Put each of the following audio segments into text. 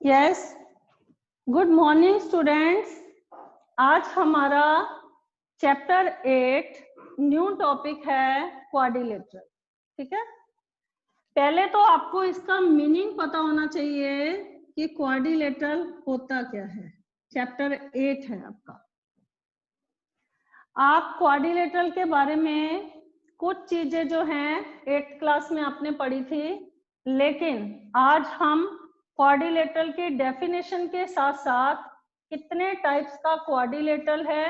Yes, good morning students. आज हमारा chapter 8 new topic है क्वाड्रिलेटरल। ठीक है, पहले तो आपको इसका मीनिंग पता होना चाहिए कि क्वाड्रिलेटरल होता क्या है। चैप्टर 8 है आपका। आप क्वाड्रिलेटरल के बारे में कुछ चीजें जो हैं 8th क्लास में आपने पढ़ी थी, लेकिन आज हम क्वाड्रिलेटरल की डेफिनेशन के साथ साथ कितने टाइप्स का क्वाड्रिलेटरल है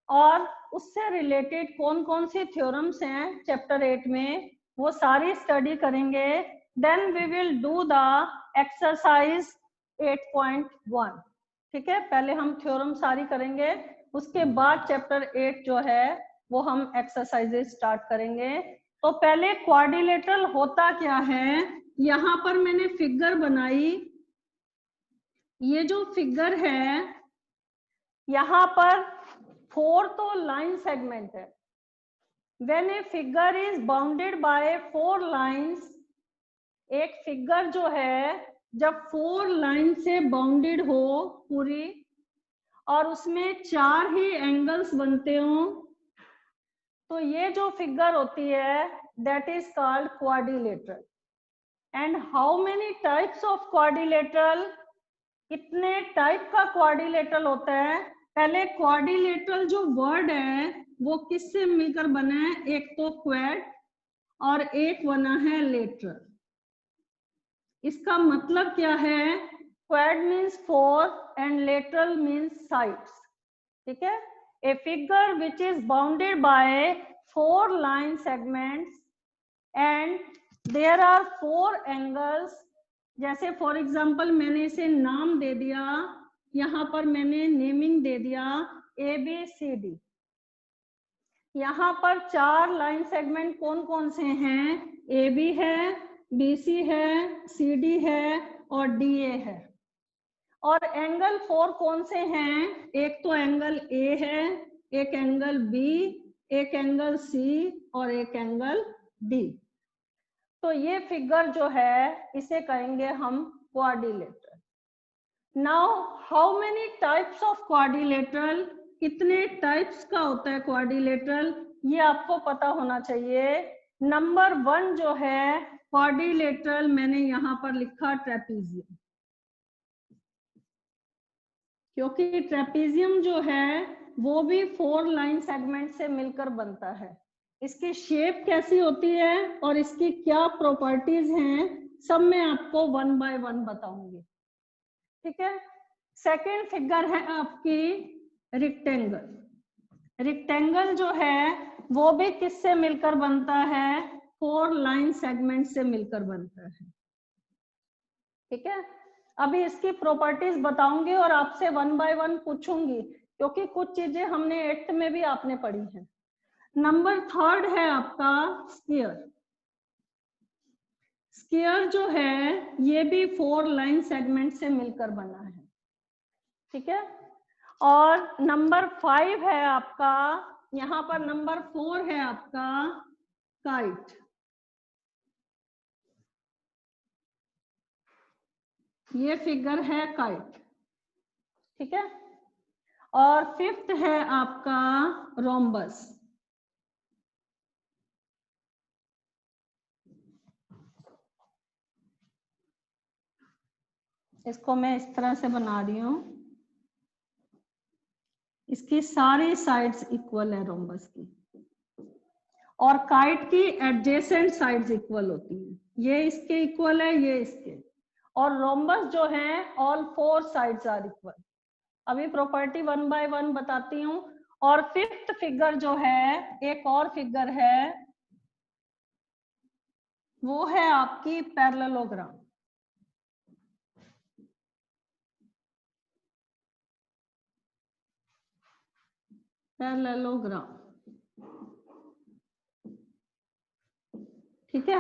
और उससे रिलेटेड कौन कौन सी थ्योरम्स हैं चैप्टर 8 में, वो सारी स्टडी करेंगे। Then we will do the exercise 8.1। ठीक है, पहले हम थ्योरम सारी करेंगे, उसके बाद चैप्टर 8 जो है वो हम एक्सरसाइजेस स्टार्ट करेंगे। तो पहले क्वाड्रिलेटरल होता क्या है, यहाँ पर मैंने फिगर बनाई। ये जो फिगर है यहाँ पर 4 तो लाइन सेगमेंट है। When a figure is bounded by 4 lines, एक फिगर जो है जब 4 लाइन से बाउंडेड हो पूरी और उसमें 4 ही एंगल्स बनते हो, तो ये जो फिगर होती है that is called quadrilateral. And how many types of quadrilateral, कितने टाइप का क्वाड्रिलेटरल होता है। पहले क्वाड्रिलेटरल जो वर्ड है वो किससे मिलकर बना है, एक तो क्वाड और एक बना है लेटरल। इसका मतलब क्या है, quad means 4 and lateral means sides. ठीक है, a figure which is bounded by 4 line segments and there are 4 angles. जैसे फॉर एग्जांपल मैंने इसे नाम दे दिया, यहाँ पर मैंने नेमिंग दे दिया ABCD। यहाँ पर 4 लाइन सेगमेंट कौन कौन से हैं, AB है, BC है, CD है और DA है। और एंगल 4 कौन से हैं, एक तो एंगल A है, एक एंगल B, एक एंगल C और एक एंगल D। तो ये फिगर जो है इसे कहेंगे हम quadrilateral. Now how many types of quadrilateral, कितने टाइप्स का होता है क्वाड्रिलेटरल, ये आपको पता होना चाहिए। नंबर 1 जो है क्वाड्रिलेटरल, मैंने यहाँ पर लिखा ट्रेपीजियम, क्योंकि ट्रेपीजियम जो है वो भी 4 लाइन सेगमेंट से मिलकर बनता है। इसकी शेप कैसी होती है और इसकी क्या प्रॉपर्टीज हैं, सब मैं आपको 1 बाय 1 बताऊंगी। ठीक है, सेकंड फिगर है आपकी रेक्टेंगल। रेक्टेंगल जो है वो भी किससे मिलकर बनता है, 4 लाइन सेगमेंट से मिलकर बनता है। ठीक है, अभी इसकी प्रॉपर्टीज बताऊंगी और आपसे 1 बाय 1 पूछूंगी, क्योंकि कुछ चीजें हमने 8th में भी आपने पढ़ी है। नंबर 3 है आपका स्फीयर। स्फीयर जो है ये भी 4 लाइन सेगमेंट से मिलकर बना है। ठीक है, और नंबर 5 है आपका, यहाँ पर नंबर 4 है आपका काइट। ये फिगर है काइट। ठीक है, और 5th है आपका रोम्बस। इसको मैं इस तरह से बना रही हूं, इसकी सारी साइड्स इक्वल है रोम्बस की, और काइट की एडजेसेंट साइड्स इक्वल होती हैं। ये इसके इक्वल है, ये इसके, और रोम्बस जो है ऑल 4 साइड्स आर इक्वल। अभी प्रॉपर्टी 1 बाय 1 बताती हूँ। और 5th फिगर जो है, एक और फिगर है, वो है आपकी पैरेललोग्राम। पैरेललोग्राम, ठीक है।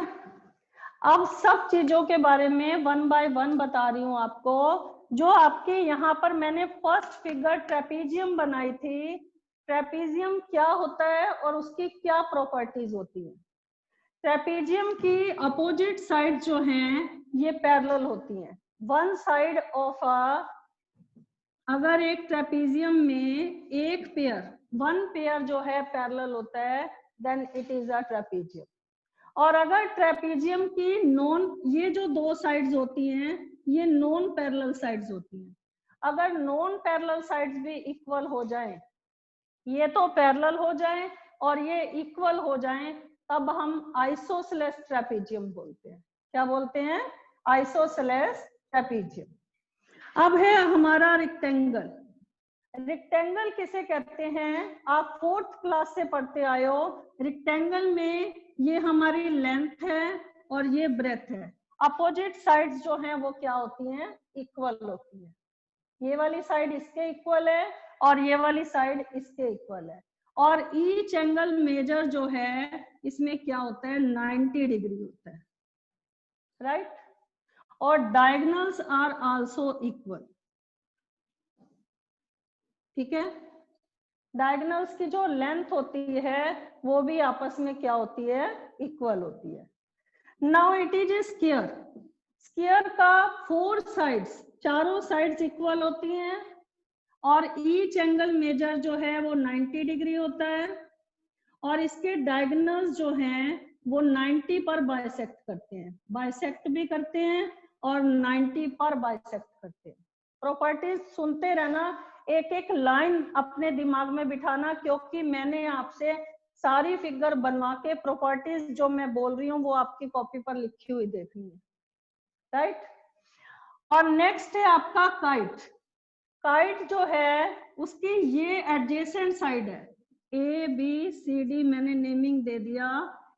अब सब चीजों के बारे में 1 बाय 1 बता रही हूँ आपको। जो आपके यहाँ पर मैंने फर्स्ट फिगर ट्रेपीजियम बनाई थी, ट्रेपीजियम क्या होता है और उसकी क्या प्रॉपर्टीज होती है। ट्रेपीजियम की अपोजिट साइड जो हैं ये पैरेलल होती हैं, वन साइड ऑफ अ, अगर एक ट्रेपीजियम में एक पेयर, वन पेयर जो है पैरेलल होता है, then it is a trapezium. और अगर ट्रेपीजियम की नॉन, ये जो दो साइड्स होती हैं ये नॉन पैरेलल साइड्स होती हैं। अगर नॉन पैरेलल साइड्स भी इक्वल हो जाएं, ये तो पैरेलल हो जाएं और ये इक्वल हो जाएं, तब हम आइसोसेलेस ट्रेपीजियम बोलते हैं। क्या बोलते हैं? Isosceles trapezium. अब है हमारा रेक्टेंगल। रेक्टेंगल किसे कहते हैं? आप 4th क्लास से पढ़ते आए हो। रेक्टेंगल में ये हमारी लेंथ है और ये ब्रेथ है। अपोजिट साइड्स जो हैं वो क्या होती हैं? इक्वल होती है। ये वाली साइड इसके इक्वल है और ये वाली साइड इसके इक्वल है। और ईच एंगल मेजर जो है इसमें क्या होता है? 90 डिग्री होता है, राइट। और डायगोनल्स आर आल्सो इक्वल, ठीक है। डायगोनल्स की जो लेंथ होती है वो भी आपस में क्या होती है? इक्वल होती है। Now it is a square. Square का 4 साइड्स, चारों साइड्स इक्वल होती हैं और ईच एंगल मेजर जो है वो 90 डिग्री होता है और इसके डायगोनल्स जो हैं वो 90 पर बाइसेक्ट करते हैं, बाइसेक्ट भी करते हैं और 90 पर बाइसेक्ट करते हैं। प्रॉपर्टीज सुनते रहना, एक एक लाइन अपने दिमाग में बिठाना, क्योंकि मैंने आपसे सारी फिगर बनवा के प्रॉपर्टीज जो मैं बोल रही हूँ वो आपकी कॉपी पर लिखी हुई देखनी है, राइट। और नेक्स्ट है आपका काइट। काइट जो है उसकी ये एडजेसेंट साइड है, ए बी सी डी मैंने नेमिंग दे दिया।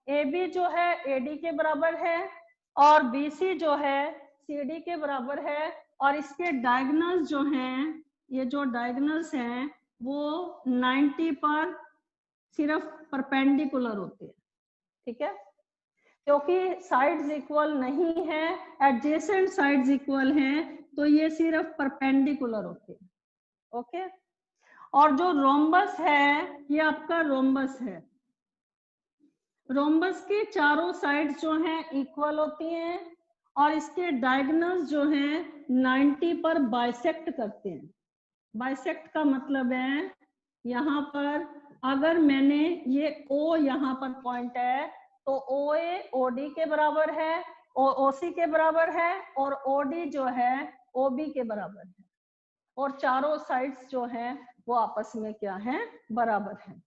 ए बी जो है AD के बराबर है और BC जो है CD के बराबर है और इसके डायगोनल्स जो हैं, ये जो डायगोनल्स हैं वो 90 पर सिर्फ परपेंडिकुलर होते हैं, ठीक है। क्योंकि साइड्स इक्वल नहीं है, एडजेसेंट साइड्स इक्वल हैं, तो ये सिर्फ परपेंडिकुलर होते हैं, ओके। और जो रोम्बस है ये आपका रोम्बस है। रोम्बस की चारों साइड्स जो हैं इक्वल होती हैं और इसके डायगोनल्स जो हैं 90 पर बाइसेक्ट करते हैं। बाइसेक्ट का मतलब है यहाँ पर अगर मैंने ये O यहाँ पर पॉइंट है तो OA OD के बराबर है, OC के बराबर है और OD जो है OB के बराबर है और चारों साइड्स जो हैं वो आपस में क्या है? बराबर है।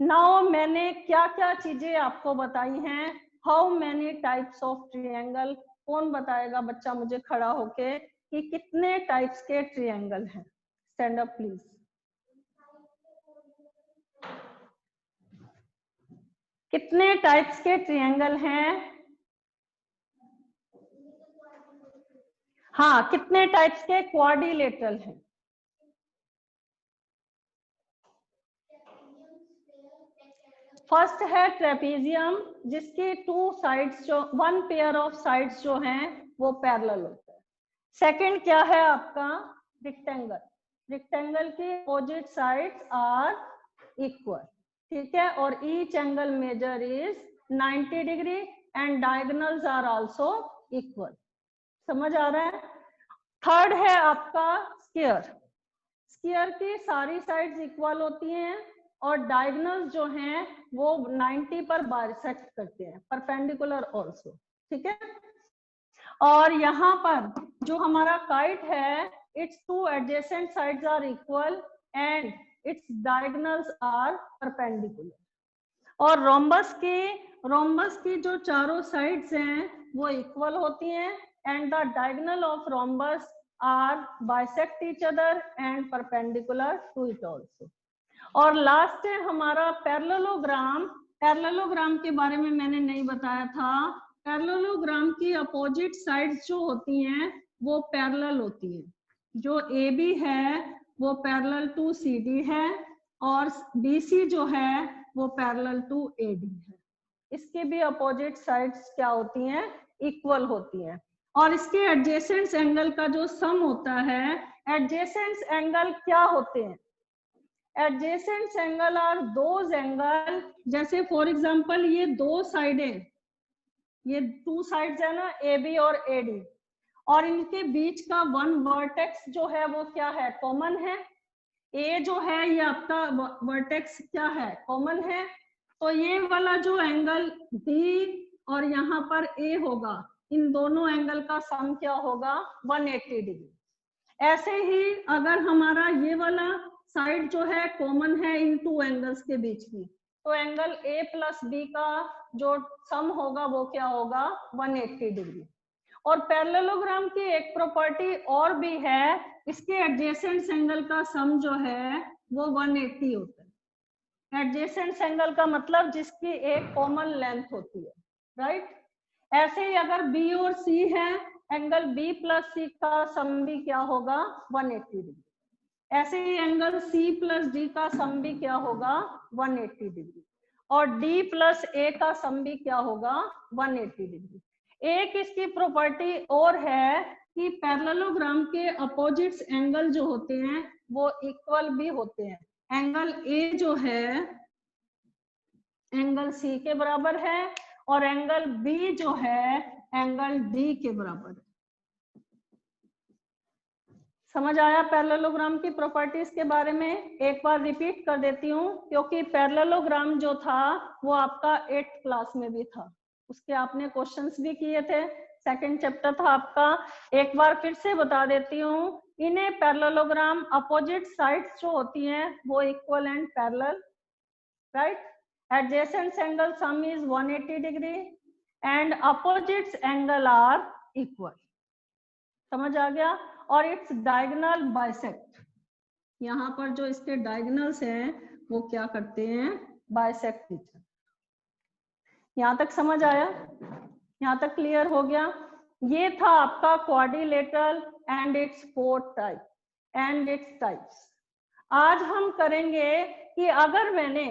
नाउ मैंने क्या क्या चीजें आपको बताई हैं। How many types of triangle, कौन बताएगा बच्चा मुझे खड़ा होके कि कितने टाइप्स के ट्रायंगल हैं? Stand up please. कितने टाइप्स के ट्रायंगल हैं? हाँ, कितने टाइप्स के क्वाड्रिलेटरल हैं? फर्स्ट है ट्रेपीजियम, जिसकी 2 साइड्स जो 1 पेयर ऑफ साइड्स जो हैं वो पैरेलल होता है। सेकंड क्या है आपका? रेक्टेंगल। रेक्टेंगल की अपोजिट साइड्स आर इक्वल, ठीक है, और each angle measure is 90 degree and diagonals are also equal. समझ आ रहा है? थर्ड है आपका स्क्वायर। स्क्वायर की सारी साइड्स इक्वल होती हैं और डायगोनल्स जो हैं वो 90 पर बाइसेक्ट करते हैं, परपेंडिकुलर आल्सो, ठीक है। और यहाँ पर जो हमारा काइट है, its 2 adjacent sides are equal and its diagonals are perpendicular. और रोम्बस की जो चारों साइड्स हैं वो इक्वल होती हैं and the diagonal of rhombus are bisect each other and perpendicular to it also. और लास्ट है हमारा पैरेललोग्राम। पैरेललोग्राम के बारे में मैंने नहीं बताया था। पैरेललोग्राम की अपोजिट साइड्स जो होती हैं वो पैरेलल होती हैं। जो AB है वो पैरेलल टू CD है और BC जो है वो पैरेलल टू AD है। इसके भी अपोजिट साइड्स क्या होती हैं? इक्वल होती हैं। और इसके एडजेसेंट एंगल का जो सम होता है, एडजेसेंट एंगल क्या होते हैं? Adjacent angle are those angle, जैसे फॉर एग्जांपल ये 2 साइडें, ये 2 साइड्स है ना AB और AD, और इनके बीच का वन वर्टेक्स जो है वो क्या है, कॉमन है। ए जो है ये आपका वर्टेक्स क्या है, कॉमन है। तो ये वाला जो एंगल डी और यहाँ पर ए होगा, इन दोनों एंगल का सम क्या होगा, 180 डिग्री। ऐसे ही अगर हमारा ये वाला साइड जो है कॉमन है इन टू एंगल्स के बीच की, तो एंगल ए प्लस बी का जो सम होगा वो क्या होगा, 180 डिग्री। और पैरेललोग्राम की एक प्रॉपर्टी और भी है, इसके एडजेसेंट एंगल का सम जो है वो 180 होता है। एडजेसेंट एंगल का मतलब जिसकी एक कॉमन लेंथ होती है, राइट। ऐसे ही अगर बी और सी है, एंगल बी प्लस सी का सम भी क्या होगा, 180 डिग्री। ऐसे ही एंगल सी प्लस डी का सम भी क्या होगा, 180 डिग्री। और डी प्लस ए का सम भी क्या होगा, 180 डिग्री। एक इसकी प्रॉपर्टी और है कि पैरेललोग्राम के अपोजिट्स एंगल जो होते हैं वो इक्वल भी होते हैं। एंगल ए जो है एंगल सी के बराबर है और एंगल बी जो है एंगल डी के बराबर है। समझ आया पैरेललोग्राम की प्रॉपर्टीज के बारे में? एक बार रिपीट कर देती हूँ, क्योंकि पैरेललोग्राम जो था वो आपका 8th क्लास में भी था, उसके आपने क्वेश्चंस भी किए थे, सेकंड चैप्टर था आपका। एक बार फिर से बता देती हूँ, इन्हें पैरेललोग्राम अपोजिट साइड्स जो होती हैं वो equal and parallel, right. Adjacent angle sum is 180 degree and opposites angle are equal. समझ आ गया? और इट्स डायगोनल बाइसेक्ट, यहाँ पर जो इसके डायगोनल्स हैं वो क्या करते हैं, बाइसेक्ट ईच अदर। यहाँ तक समझ आया? यहाँ तक क्लियर हो गया? ये था आपका quadrilateral and it's four type and its types. आज हम करेंगे कि अगर मैंने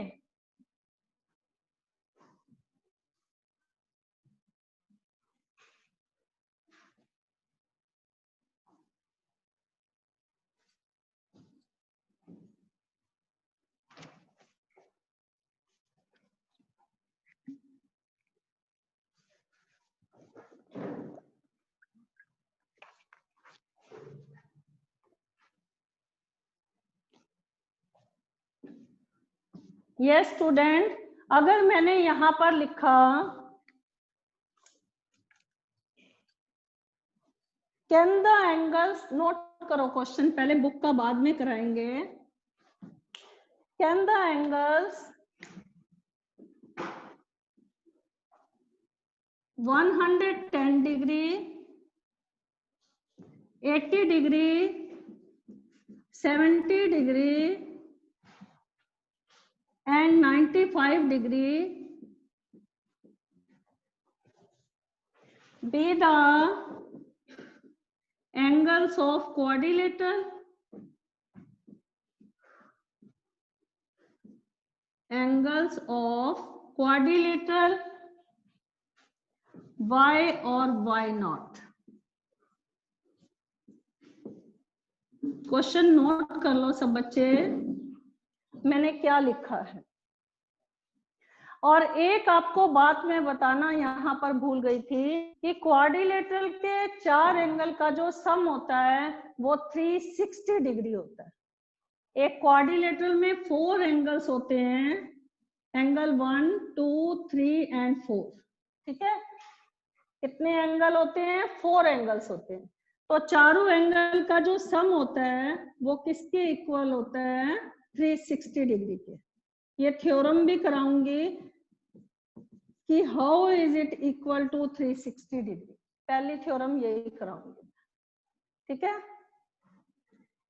ये स्टूडेंट, अगर मैंने यहाँ पर लिखा कैन द एंगल्स, नोट करो क्वेश्चन, पहले बुक का बाद में कराएंगे। Can the angles 110 degree, 80 degree, 70 degree and 95 degree be the angles of quadrilateral, angles of quadrilateral, y or y not। Question note कर लो सब बच्चे, मैंने क्या लिखा है। और एक आपको बात मैं बताना यहाँ पर भूल गई थी कि क्वाड्रिलेटरल के 4 एंगल का जो सम होता है वो 360 डिग्री होता है। एक क्वाड्रिलेटरल में 4 एंगल्स होते हैं, एंगल 1, 2, 3 एंड 4, ठीक है। कितने एंगल होते हैं, 4 एंगल्स होते हैं। तो चारों एंगल का जो सम होता है वो किसके इक्वल होता है, 360 डिग्री के। ये थ्योरम भी कराऊंगी कि how is it equal to 360 degree, पहली थ्योरम यही कराऊंगी, ठीक है।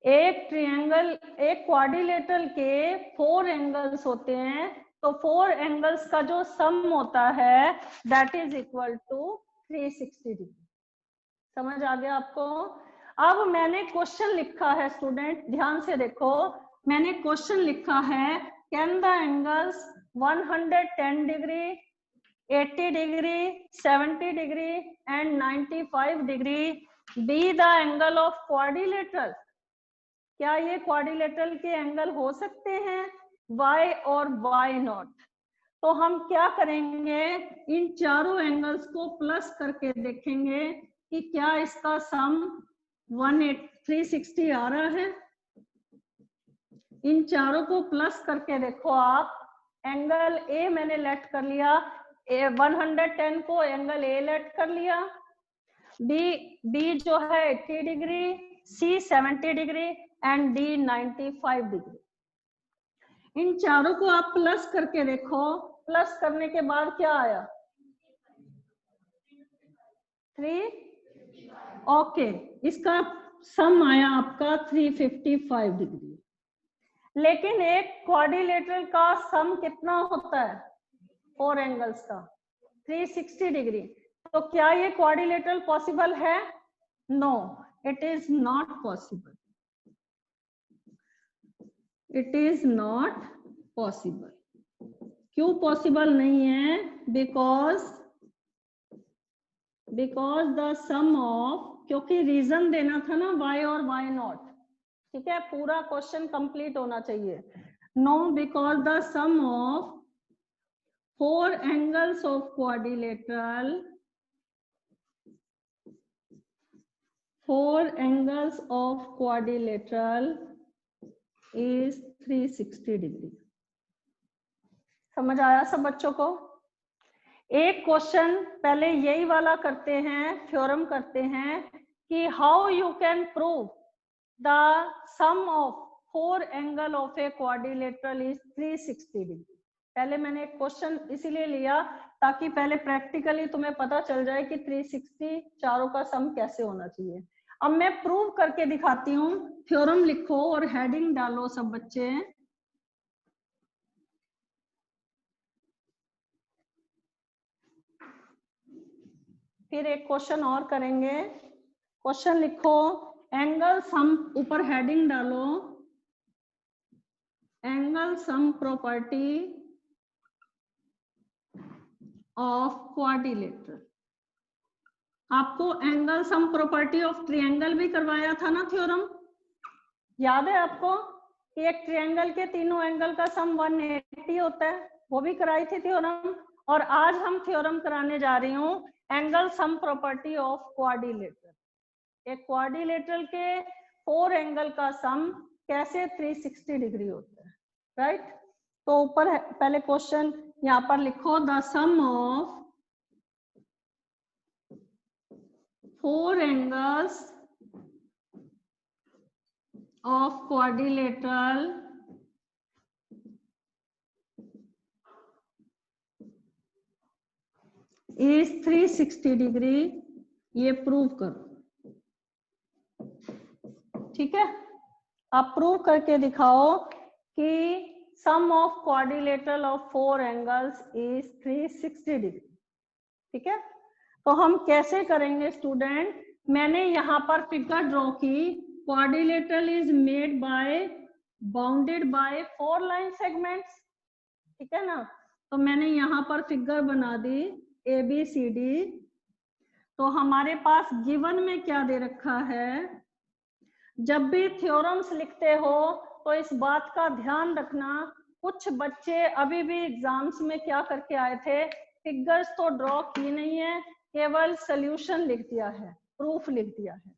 एक ट्रायंगल, एक क्वाड्रिलेटरल के 4 एंगल्स होते हैं, तो 4 एंगल्स का जो सम होता है that is equal to 360 degree. समझ आ गया आपको? अब मैंने क्वेश्चन लिखा है स्टूडेंट, ध्यान से देखो, मैंने क्वेश्चन लिखा है can the angles 110 degree, 80 degree, 70 degree and 95 degree be the angle of quadrilateral. क्या ये क्वाड्रिलेटरल के एंगल हो सकते हैं, y और y नॉट? तो हम क्या करेंगे, इन चारों एंगल्स को प्लस करके देखेंगे कि क्या इसका सम 360 आ रहा है। इन चारों को प्लस करके देखो आप। एंगल ए मैंने लेट कर लिया, 110 को एंगल ए लेट कर लिया, बी जो है 80 degree, C 70 degree and D 95 degree. इन चारों को आप प्लस करके देखो। प्लस करने के बाद क्या आया? 3, ओके, इसका सम आया आपका 355 डिग्री। लेकिन एक क्वाड्रिलेटरल का सम कितना होता है? 4 एंगल्स का 360 डिग्री। तो क्या ये क्वाड्रिलेटरल पॉसिबल है? No, it is not possible. It is not possible. क्यों पॉसिबल नहीं है? बिकॉज द सम ऑफ, क्योंकि रीजन देना था ना वाई और वाई नॉट, ठीक है, पूरा क्वेश्चन कंप्लीट होना चाहिए। No, because the sum of 4 angles of quadrilateral, 4 angles of quadrilateral is 360 degree. समझ आया सब बच्चों को? एक क्वेश्चन पहले यही वाला करते हैं, थ्योरम करते हैं कि how you can prove the sum of 4 angle of a quadrilateral is 360 degree. पहले मैंने एक क्वेश्चन इसीलिए लिया ताकि पहले प्रैक्टिकली तुम्हें पता चल जाए कि 360 चारों का सम कैसे होना चाहिए। अब मैं प्रूव करके दिखाती हूँ। थ्योरम लिखो और हेडिंग डालो सब बच्चे। फिर एक क्वेश्चन और करेंगे। क्वेश्चन लिखो, एंगल सम, ऊपर हेडिंग डालो, angle sum property of quadrilateral. आपको angle sum property of triangle भी करवाया था ना थ्योरम, याद है आपको कि एक ट्रायंगल के तीनों एंगल का सम 180 होता है, वो भी कराई थी थ्योरम। और आज हम थ्योरम कराने जा रही हूँ angle sum property of quadrilateral. एक क्वाड्रिलेटरल के 4 एंगल का सम कैसे 360 डिग्री होता है, राइट। तो ऊपर पहले क्वेश्चन यहाँ पर लिखो, the sum of 4 angles of quadrilateral is 360 degree. ये प्रूव करो, ठीक है। आप प्रूव करके दिखाओ कि sum of quadrilateral of 4 angles is 360 degree, ठीक है। तो हम कैसे करेंगे स्टूडेंट? मैंने यहाँ पर फिगर ड्रॉ की। Quadrilateral is made by, bounded by 4 line segments, ठीक है ना। तो मैंने यहाँ पर फिगर बना दी ABCD। तो हमारे पास गिवन में क्या दे रखा है? जब भी थ्योरम्स लिखते हो तो इस बात का ध्यान रखना, कुछ बच्चे अभी भी एग्जाम्स में क्या करके आए थे, फिगर्स तो ड्रॉ की नहीं है, केवल सॉल्यूशन लिख दिया है, प्रूफ लिख दिया है,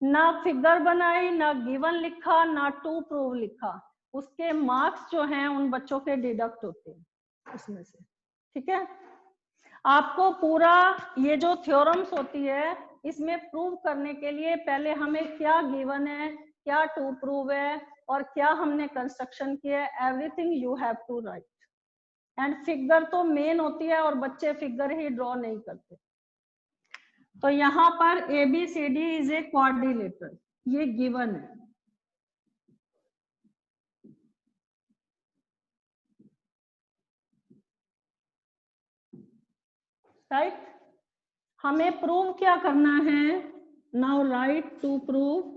ना फिगर बनाई, ना गिवन लिखा, ना टू प्रूव लिखा। उसके मार्क्स जो हैं उन बच्चों के डिडक्ट होते हैं उसमें से, ठीक है। आपको पूरा ये जो थ्योरम्स होती है इसमें प्रूव करने के लिए पहले हमें क्या गिवन है, क्या टू प्रूव है और क्या हमने कंस्ट्रक्शन किया है, everything you have to write. And figure तो मेन होती है और बच्चे फिगर ही ड्रॉ नहीं करते। तो यहाँ पर ABCD इज ए क्वाड्रिलेटरल, ये गिवन है, राइट। हमें प्रूव क्या करना है? Now right to prove.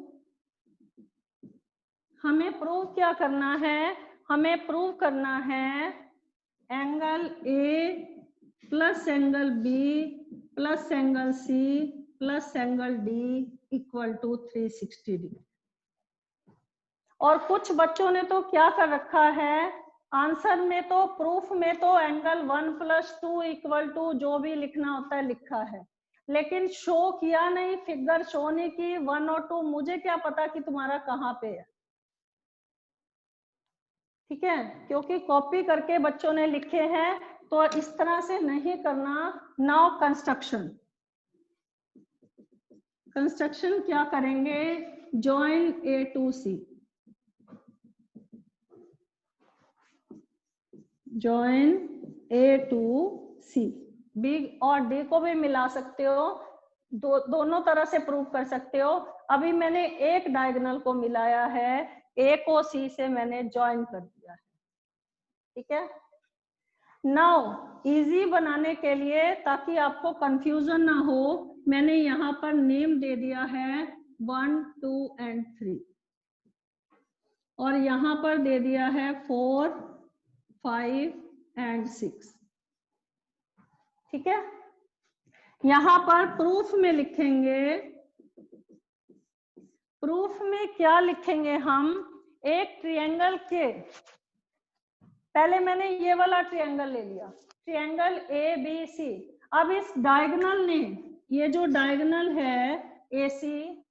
हमें प्रूव क्या करना है? हमें प्रूव करना है angle A plus angle B plus angle C plus angle D equal to 360 degree. और कुछ बच्चों ने तो क्या कर रखा है, आंसर में तो, प्रूफ में तो एंगल 1 + 2 = जो भी लिखना होता है लिखा है, लेकिन शो किया नहीं, फिगर शो नहीं की 1 और 2, मुझे क्या पता कि तुम्हारा कहाँ पे है। ठीक है, क्योंकि कॉपी करके बच्चों ने लिखे हैं, तो इस तरह से नहीं करना। नाउ कंस्ट्रक्शन, कंस्ट्रक्शन क्या करेंगे, join A to C, join A to C, B और डी को भी मिला सकते हो, दोनों तरह से प्रूव कर सकते हो। अभी मैंने एक डायगोनल को मिलाया है, ए को सी से मैंने ज्वाइन कर दिया है। ठीक है, नाउ इजी बनाने के लिए, ताकि आपको कंफ्यूजन ना हो, मैंने यहाँ पर नेम दे दिया है 1, 2 एंड 3, और यहाँ पर दे दिया है 4, 5 एंड 6। ठीक है, यहाँ पर प्रूफ में लिखेंगे, प्रूफ में क्या लिखेंगे हम, एक ट्रायंगल के, पहले मैंने ये वाला ट्रायंगल ले लिया, ट्रायंगल ए बी सी। अब इस डायगोनल ने, ये जो डायगोनल है ए सी,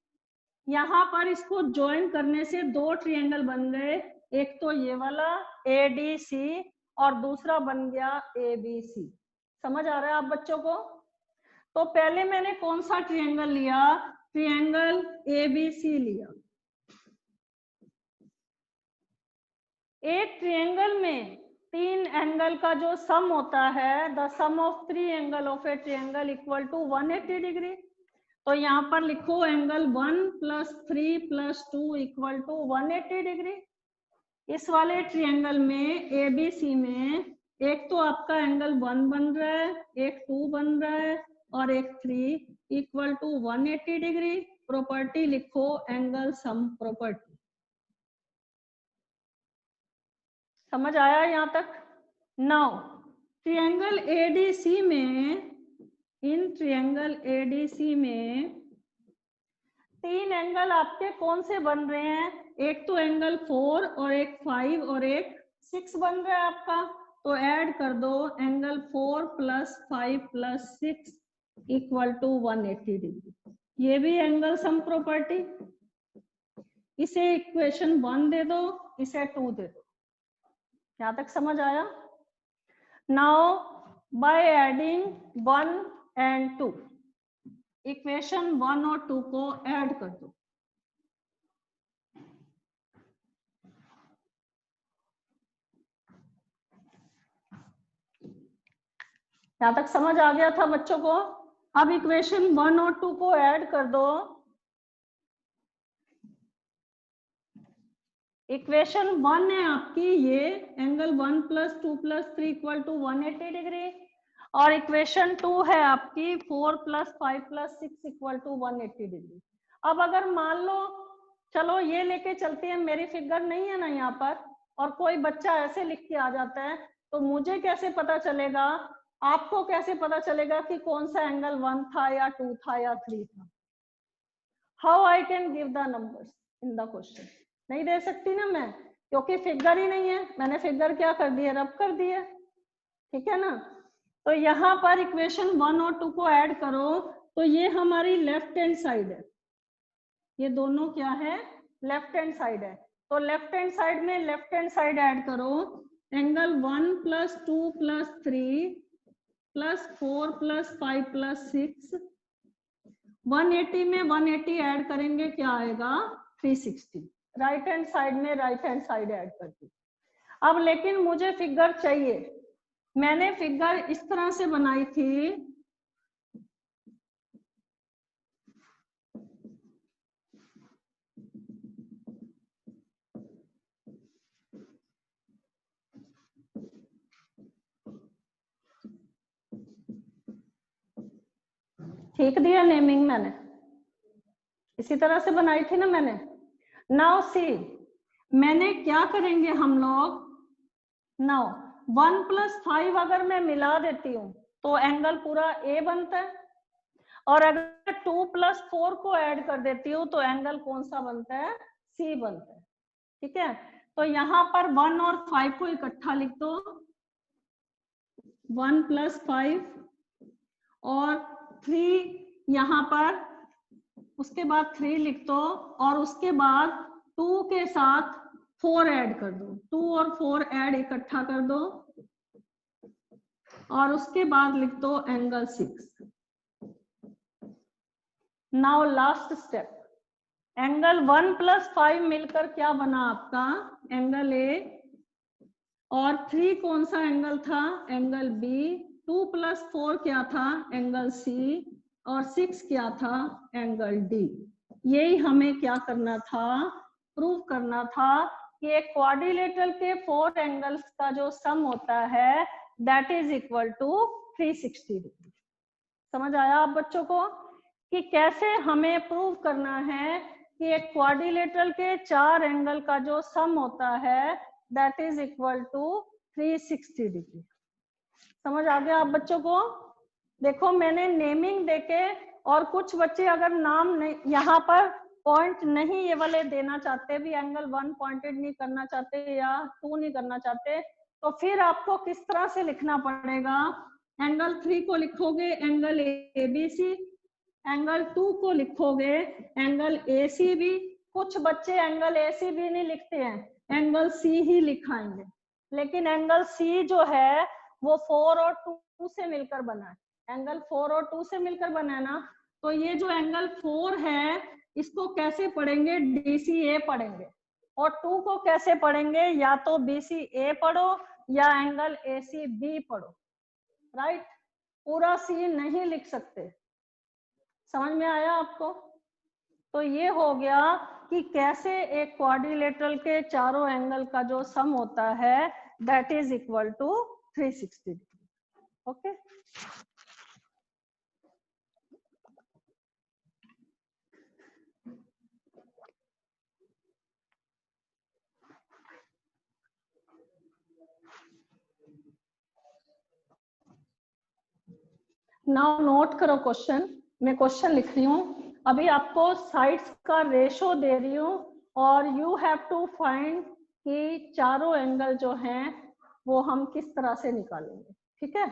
यहाँ पर इसको ज्वाइन करने से दो ट्रायंगल बन गए, एक तो ये वाला ए डी सी और दूसरा बन गया ए बी सी। समझ आ रहा है आप बच्चों को? तो पहले मैंने कौन सा ट्रायंगल लिया, ट्रायंगल ए बी सी लिया। एक ट्रायंगल में तीन एंगल का जो सम होता है, the sum of 3 angle of a triangle equal to 180 degree. तो यहाँ पर लिखो एंगल 1 + 3 + 2 इक्वल टू 180 डिग्री। इस वाले ट्रायंगल में ए बी सी में एक तो आपका एंगल 1 बन रहा है, एक 2 बन रहा है और एक 3 इक्वल टू 180 डिग्री। प्रॉपर्टी लिखो एंगल सम प्रॉपर्टी। समझ आया यहाँ तक? नाउ ट्रायंगल एडीसी में, इन ट्रायंगल एडीसी में तीन एंगल आपके कौन से बन रहे हैं, एक तो एंगल 4 और एक 5 और एक 6 बन रहा है आपका। तो ऐड कर दो एंगल 4 + 5 + 6 इक्वल टू 180 डिग्री। ये भी एंगल सम प्रॉपर्टी, इसे इक्वेशन 1 दे दो, इसे 2 दे दो। यहाँ तक समझ आया? Now by adding 1 and 2, equation 1 और 2 को ऐड कर दो। यहाँ तक समझ आ गया था बच्चों को? अब इक्वेशन 1 और 2 को ऐड कर दो। इक्वेशन 1 है आपकी ये, एंगल 1 + 2 + 3 इक्वल टू 180 डिग्री, और इक्वेशन 2 है आपकी 4 + 5 + 6 इक्वल टू 180 डिग्री। अब अगर मान लो, चलो ये लेके चलते हैं, मेरी फिगर नहीं है ना यहाँ पर, और कोई बच्चा ऐसे लिख के आ जाता है, तो मुझे कैसे पता चलेगा, आपको कैसे पता चलेगा कि कौन सा एंगल 1 था या 2 था या 3 था? How I can give the numbers in the question? नहीं दे सकती ना मैं, क्योंकि फिगर ही नहीं है। मैंने फिगर क्या कर दी है, रब कर दी है। ठीक है ना? तो यहाँ पर इक्वेशन 1 और 2 को ऐड करो, तो ये हमारी लेफ्ट हैंड साइड है, ये दोनों क्या है, लेफ्ट हैंड साइड है। तो लेफ्ट हैंड साइड में लेफ्ट हैंड साइड ऐड करो, एंगल 1 + 2 + 3 + 4 + 5 + 6, 180 में 180 ऐड करेंगे, क्या आएगा, 360। राइट हैंड साइड में राइट हैंड साइड ऐड कर दी। अब लेकिन मुझे फिगर चाहिए, मैंने फिगर इस तरह से बनाई थी, ठीक दिया नेमिंग मैंने, इसी तरह से बनाई थी ना मैंने। नाउ सी, मैंने क्या करेंगे हम लोग, नाउ 1 + 5 अगर मैं मिला देती हूँ तो एंगल पूरा ए बनता है, और अगर 2 + 4 को ऐड कर देती हूँ तो एंगल कौन सा बनता है, सी बनता है। ठीक है, तो यहाँ पर 1 और 5 को इकट्ठा लिख दो, 1 + 5 और 3 यहाँ पर, उसके बाद 3 लिख दो और उसके बाद 2 के साथ 4 ऐड कर दो, 2 और 4 ऐड इकट्ठा कर दो और उसके बाद लिख दो angle 6। Now last step, angle 1 + 5 मिलकर क्या बना आपका एंगल ए, और 3 कौन सा एंगल था एंगल बी, 2 + 4 क्या था एंगल सी, और 6 क्या था एंगल डी। यही हमें क्या करना था, प्रूव करना था कि एक क्वाड्रिलेटरल के 4 एंगल्स का जो सम होता है that is equal to 360 degree. समझ आया आप बच्चों को कि कैसे हमें प्रूव करना है कि एक क्वाड्रिलेटरल के 4 एंगल का जो सम होता है that is equal to 360 degree. समझ आ गया आप बच्चों को? देखो मैंने नेमिंग देके, और कुछ बच्चे अगर नाम नहीं, यहाँ पर पॉइंट नहीं ये वाले देना चाहते, भी एंगल 1 पॉइंटेड नहीं करना चाहते या 2 नहीं करना चाहते, तो फिर आपको किस तरह से लिखना पड़ेगा, एंगल 3 को लिखोगे एंगल एबीसी, एंगल 2 को लिखोगे एंगल एसीबी। कुछ बच्चे एंगल एसीबी नहीं लिखते हैं, एंगल सी ही लिखाएंगे, लेकिन एंगल सी जो है वो 4 और 2 से मिलकर बना है, एंगल 4 और 2 से मिलकर बना है ना। तो ये जो एंगल 4 है इसको कैसे पढ़ेंगे, डीसीए पढ़ेंगे, और 2 को कैसे पढ़ेंगे, या तो बीसीए पढ़ो या एंगल एसीबी पढ़ो, राइट। पूरा सी नहीं लिख सकते। समझ में आया आपको? तो ये हो गया कि कैसे एक क्वाड्रिलेटरल के चारों एंगल का जो सम होता है that is equal to 360 degree. Okay, now note करो क्वेश्चन। मैं क्वेश्चन लिख रही हूँ, अभी आपको साइड्स का रेशो दे रही हूँ और यू हैव टू फाइंड कि चारों एंगल जो हैं वो हम किस तरह से निकालेंगे, ठीक है।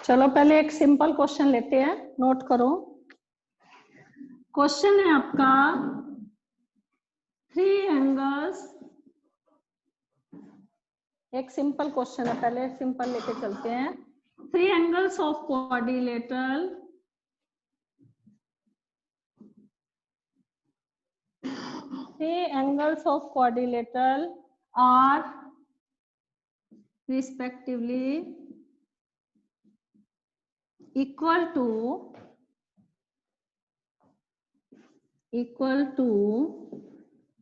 चलो पहले एक सिंपल क्वेश्चन लेते हैं, नोट करो। क्वेश्चन है आपका 3 एंगल्स, एक सिंपल क्वेश्चन है, पहले सिंपल लेके चलते हैं। 3 angles of quadrilateral, 3 angles of quadrilateral are respectively equal to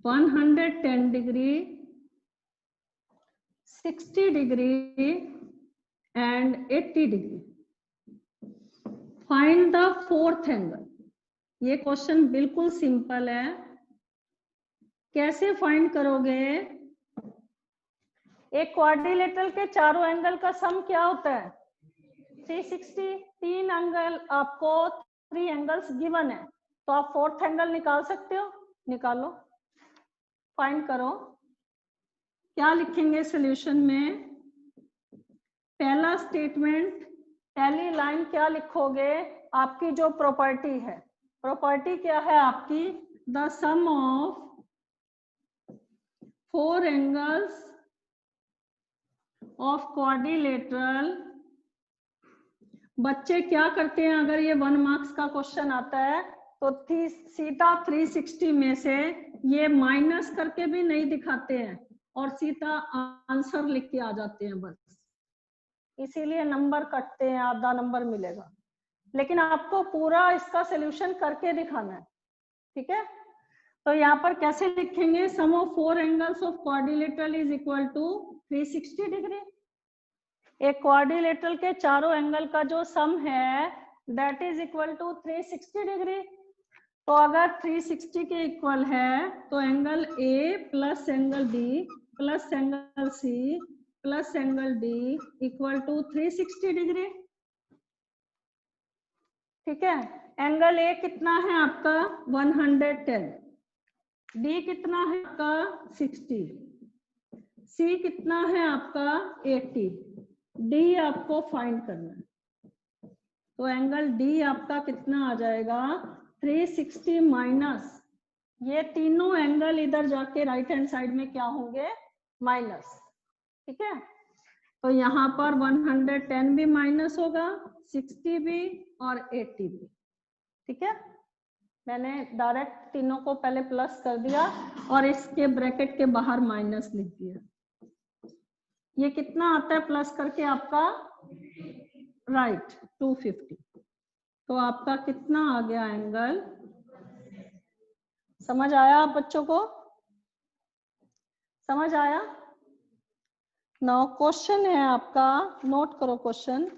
110 degree, 60 degree and 80 degree. Find the 4th angle. ये क्वेश्चन बिल्कुल सिंपल है। कैसे फाइंड करोगे? एक क्वाड्रिलेटरल के चारों एंगल का सम क्या होता है 360। 3 एंगल आपको 3 एंगल्स गिवन है, तो आप 4th एंगल निकाल सकते हो, निकालो, फाइंड करो। क्या लिखेंगे सॉल्यूशन में? पहला स्टेटमेंट, पहली लाइन क्या लिखोगे? आपकी जो प्रॉपर्टी है, प्रॉपर्टी क्या है आपकी? The sum of 4 angles of quadrilateral. बच्चे क्या करते हैं, अगर ये 1 मार्क्स का क्वेश्चन आता है तो सीधा 360 में से ये माइनस करके भी नहीं दिखाते हैं और सीधा आंसर लिख के आ जाते हैं बस, इसीलिए नंबर कटते हैं, आधा नंबर मिलेगा। लेकिन आपको पूरा इसका सॉल्यूशन करके दिखाना है, ठीक है। तो यहाँ पर कैसे लिखेंगे? Sum of 4 angles of quadrilateral is equal to 360 degree. एक क्वाड्रिलेटरल के चारों एंगल का जो सम है that is equal to 360 degree. तो अगर 360 के इक्वल है तो angle A plus angle B plus angle C plus angle D equal to 360 degree. ठीक है, एंगल ए कितना है आपका 110, डी कितना है आपका 60, सी कितना है आपका 80, डी आपको फाइंड करना है। तो एंगल डी आपका कितना आ जाएगा 360 माइनस, ये तीनों एंगल इधर जाके राइट हैंड साइड में क्या होंगे माइनस। ठीक है, तो यहाँ पर 110 भी माइनस होगा, 60 भी और 80 भी। ठीक है, मैंने डायरेक्ट तीनों को पहले प्लस कर दिया और इसके ब्रैकेट के बाहर माइनस लिख दिया। ये कितना आता है प्लस करके आपका राइट 250। तो आपका कितना आ गया एंगल, समझ आया आप बच्चों को, समझ आया। नाउ क्वेश्चन है आपका, नोट करो question.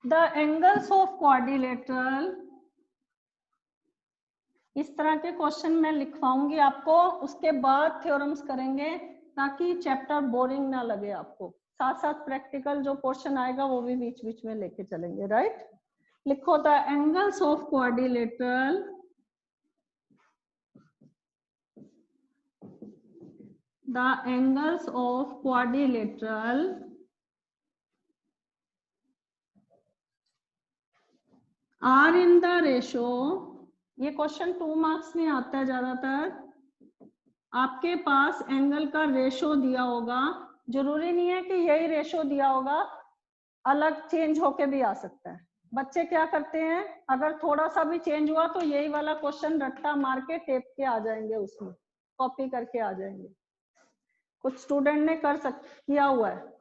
The angles of quadrilateral, इस तरह के क्वेश्चन मैं लिखवाऊंगी आपको, उसके बाद थ्योरम्स करेंगे ताकि चैप्टर बोरिंग ना लगे आपको। साथ साथ प्रैक्टिकल जो पोर्शन आएगा वो भी बीच बीच में लेके चलेंगे। राइट, लिखो the angles of quadrilateral are in the ratio, ये क्वेश्चन 2 मार्क्स में आता है ज्यादातर। आपके पास एंगल का रेशो दिया होगा, जरूरी नहीं है कि यही रेशो दिया होगा, अलग चेंज होके भी आ सकता है। बच्चे क्या करते हैं, अगर थोड़ा सा भी चेंज हुआ तो यही वाला क्वेश्चन रट्टा मार के टेप के आ जाएंगे, उसमें कॉपी करके आ जाएंगे। कुछ स्टूडेंट ने किया हुआ है।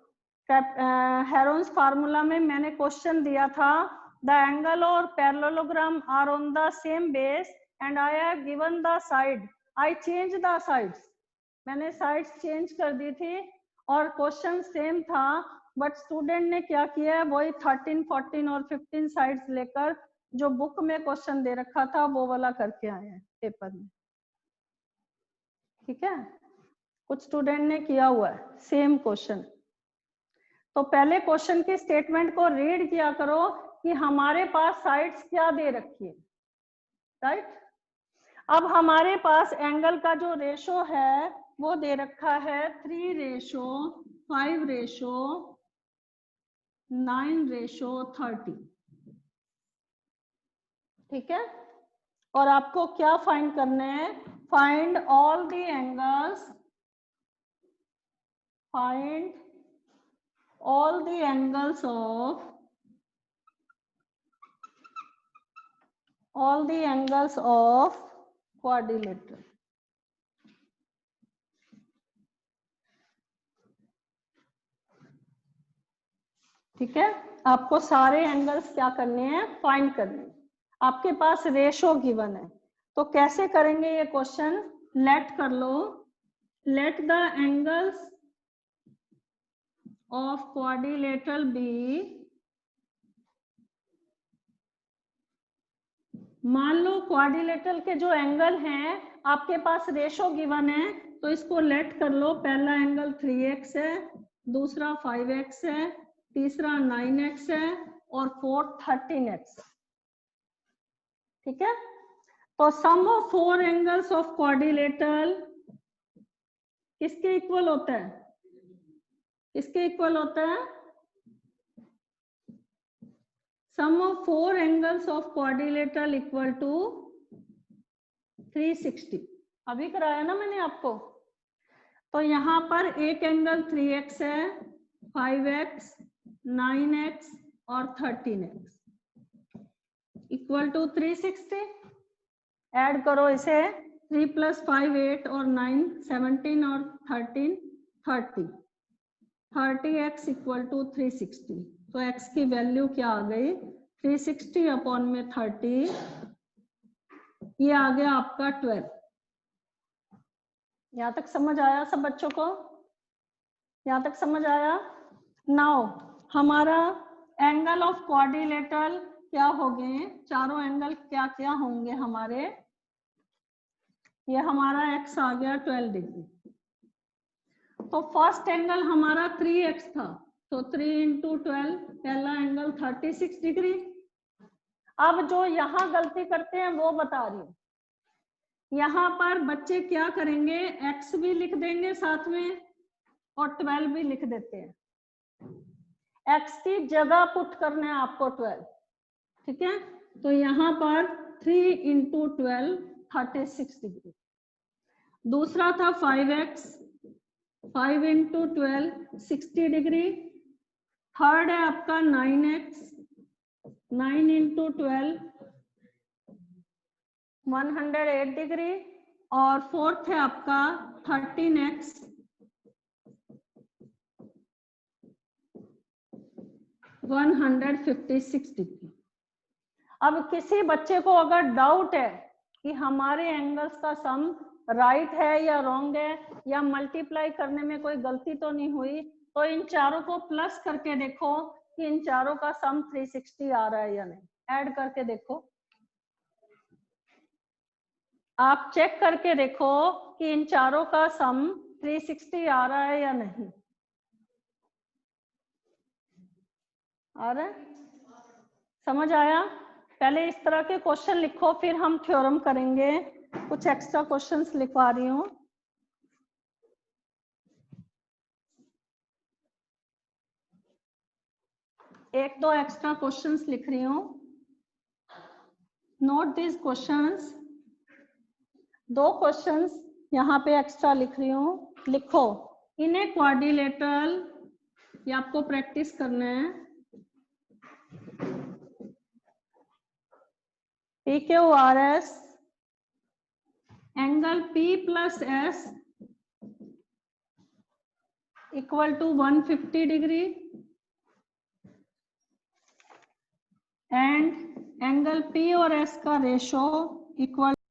हेरोन्स फार्मूला में मैंने क्वेश्चन दिया था, द एंगल और parallelogram are on the same base and I have given the side, I change the sides, मैंने साइड्स चेंज कर दी थी और क्वेश्चन सेम था, बट स्टूडेंट ने क्या किया है, वही 13, 14 और 15 साइड्स लेकर जो बुक में क्वेश्चन दे रखा था वो वाला करके आए हैं पेपर में। ठीक है, कुछ स्टूडेंट ने किया हुआ है सेम क्वेश्चन। तो पहले क्वेश्चन की स्टेटमेंट को रीड किया करो कि हमारे पास साइड्स क्या दे रखी है। राइट, अब हमारे पास एंगल का जो रेशो है वो दे रखा है 3:5:9:30। ठीक है, और आपको क्या फाइंड करना है, find all the angles, find all the angles of quadrilateral। ठीक है, आपको सारे एंगल्स क्या करने हैं, फाइंड करने हैं। आपके पास रेशो गिवन है, तो कैसे करेंगे ये क्वेश्चन, लेट कर लो, let the angles of quadrilateral be, मान लो क्वाड्रिलेटरल के जो एंगल हैं आपके पास रेशो गिवन है, तो इसको लेट कर लो। पहला एंगल 3x है, दूसरा 5x है, तीसरा 9x है और फोर्थ 13x है। ठीक है, तो sum of 4 angles of quadrilateral किसके इक्वल होता है, किसके इक्वल होता है, sum of 4 angles of quadrilateral equal to 360। अभी कराया ना मैंने आपको। तो यहाँ पर एक एंगल 3x है, 5x, 9x और 13x इक्वल टू 360। ऐड करो इसे, 3 + 5 8 और 9 17 और 13 30, 30x इक्वल टू 360। तो x की वैल्यू क्या आ गई, 360 अपॉन में 30, ये आ गया आपका 12। यहाँ तक समझ आया सब बच्चों को, यहाँ तक समझ आया। नाउ हमारा एंगल ऑफ क्वाड्रिलेटरल क्या होंगे, चारों एंगल क्या क्या होंगे हमारे। ये हमारा x आ गया 12 डिग्री। तो फर्स्ट एंगल हमारा 3x था, तो 3 इंटू 12, पहला एंगल 36 डिग्री। अब जो यहाँ गलती करते हैं वो बता रही हूँ। यहाँ पर बच्चे क्या करेंगे, x भी लिख देंगे साथ में और 12 भी लिख देते हैं। x की जगह पुट करना है आपको 12, ठीक है। तो यहाँ पर 3 इंटू 12 36 डिग्री। दूसरा था 5x, 5 इंटू 12 60 डिग्री। थर्ड है आपका 9x, 9 इंटू 12 108 डिग्री। और फोर्थ है आपका 13x, 156 डिग्री। अब किसी बच्चे को अगर डाउट है कि हमारे एंगल्स का सम राइट है या रॉन्ग है, या मल्टीप्लाई करने में कोई गलती तो नहीं हुई, तो इन चारों को प्लस करके देखो कि इन चारों का सम 360 आ रहा है या नहीं। ऐड करके देखो, आप चेक करके देखो कि इन चारों का सम 360 आ रहा है या नहीं। आ रहा है? समझ आया? पहले इस तरह के क्वेश्चन लिखो, फिर हम थ्योरम करेंगे। कुछ एक्स्ट्रा क्वेश्चंस लिखवा रही हूँ। एक दो एक्स्ट्रा क्वेश्चंस लिख रही हूँ। Note this questions. दो क्वेश्चंस यहाँ पे एक्स्ट्रा लिख रही हूँ, लिखो। इन ए क्वाड्रिलेटरल, ये आपको प्रैक्टिस करना है। PQRS, angle P plus S equal to 150 degree and angle P और S का रेशो इक्वल